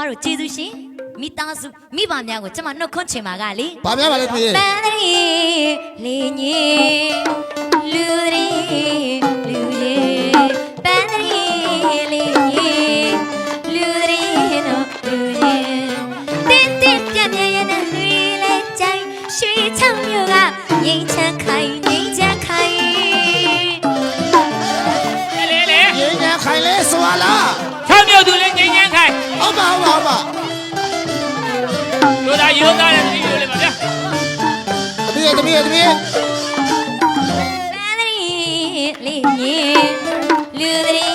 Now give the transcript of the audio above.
တို့ကျေးဇူးရှင်မိသားစုမိဘများကိုကျမနှုတ်ခွန်းချင်ပါကလေ ဘာများပါလဲတွေ့ရဲ့ ပန်းရီလေးညင်လူရီလူရီပန်းရီလေးညင်လူရီနော်လူရီတင်းတင်းပြပြရတဲ့လူလေးကြိုင်ရွှေချောင်းမျိုးကငိမ့်ချခိုင်ငိမ့်ချခိုင် လေလေ ငင်းညာခိုင်လဲစွာလား ချောင်းမြုပ်သူလေးငိမ့်ငန်းခိုင် ဟုတ်ပါဟုတ်ပါဟုတ်ပါ လူသားရိုးသားတဲ့ဒီလိုလေးပါဗျာ တမီးတမီးတမီး ပန်းရီလေးညင်လူရီ